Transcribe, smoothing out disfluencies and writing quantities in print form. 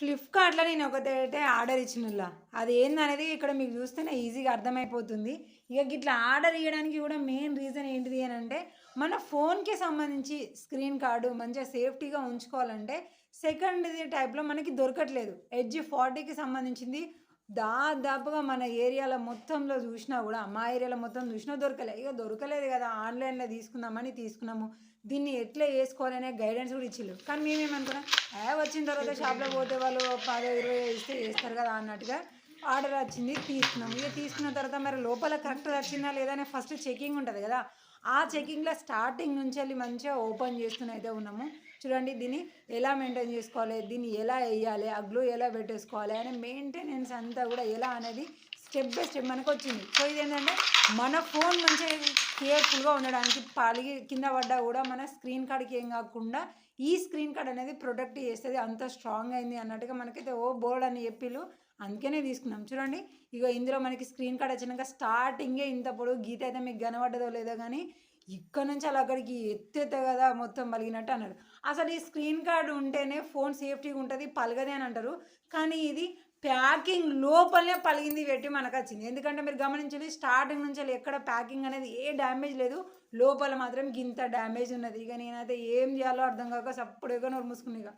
ఫ్లిప్‌కార్ట్‌లో నేను ఒకటైతే ఆర్డర్ ఇచ్చినుల్లా. అది ఏందనేది ఇక్కడ మీకు చూస్తేనే ఈజీగా అర్థమైపోతుంది. ఇగ గిట్లా ఆర్డర్ ఇయ్యడానికి కూడా మెయిన్ రీజన్ ఏంటిది అనంటే, మన ఫోన్‌కి సంబంధించి స్క్రీన్ కార్డ్ మంచిగా సేఫ్టీగా ఉంచుకోవాలంటే, సెకండ్‌ది టైప్‌లో మనకి దొరకట్లేదు. ఎడ్జ్ 40కి సంబంధించింది దాదాపుగా మన ఏరియాలో మొత్తంలో చూషినా గూడా, మా ఏరియాలో మొత్తం చూషినా దొరకలే. ఇగ దొరకలేదు గదా! ఆన్‌లైన్‌లో తీసుకుందామని తీసుకున్నాము. దీన్ని ఎట్లా ఏసుకోవాలనే గైడెన్స్ గూడా ఇచ్చిళ్ళు. కానీ మేమేమనుకున్నాం, వచ్చిన తర్వాత షాప్‌లో పోతే వాళ్ళు 10, 20 ఇస్తే ఏస్తారు గదా! అన్నట్టుగా ఆర్డర్ వచ్చింది తీసుకున్నాం. ఇగ తీసుకున్న తర్వాత మరి లోపల కరెక్ట్‌గా వచ్చిందా లేదా అని ఫస్ట్ చెకింగ్ ఉంటది గదా! ఆ చెకింగ్‌లో స్టార్టింగ్ నుంచెల్లి మంచిగా ఓపెన్ చేస్తూనైతే ఉన్నాము. చూడండి దీన్ని ఎలా మెయింటైన్ చేసుకోవాలి, దీన్ని ఎలా ఎయ్యాలి, ఆ గ్లూ ఎలా పెట్టేసుకోవాలి అనే మెయింటెనెన్స్ అంతా గూడా ఎలా అనేది స్టెప్ బై స్టెప్ మనకొచ్చింది. సో, ఇదేంటంటే మన ఫోన్ మంచిగా కేర్‌ఫుల్‌గా ఉండడానికి పలిగి కింద పడ్డా గూడా మన స్క్రీన్ కార్డ్‌కి ఏం గాకుండా ఈ స్క్రీన్ కార్డ్ అనేది ప్రొటెక్ట్ చేస్తది. అంత స్ట్రాంగ్ అయింది అన్నట్టుగా మనకైతే బోలెడన్ని చెప్పిళ్ళు. అందుకనే తీసుకున్నాం. చూడండి ఇగో ఇందులో మనకి స్క్రీన్ కార్డ్ వచ్చినాక స్టార్టింగే ఇంత పొడుగు గీత అయితే మీకు కనపడ్డదో లేదో గానీ, ఇక్కడ నుంచి అలా అక్కడికి ఎత్తెత్తే కదా మొత్తం పలిగినట్టు అన్నాడు. అసలు ఈ స్క్రీన్ కార్డ్ ఉంటేనే ఫోన్ సేఫ్టీగా ఉంటది, పలగది అని అంటారు. కానీ ఇది ప్యాకింగ్ లోపలనే పలిగింది పెట్టి మనకొచ్చింది. ఎందుకంటే మీరు గమనించండి స్టార్టింగ్ నుంచెల్లి ఎక్కడ ప్యాకింగ్ అనేది ఏ డ్యామేజ్ లేదు. లోపల మాత్రం గింత డ్యామేజ్ ఉన్నది. ఇక నేనైతే ఏం చేయాలో అర్థం కాక సప్పుడేగా నోరు మూసుకున్నా ఇగ.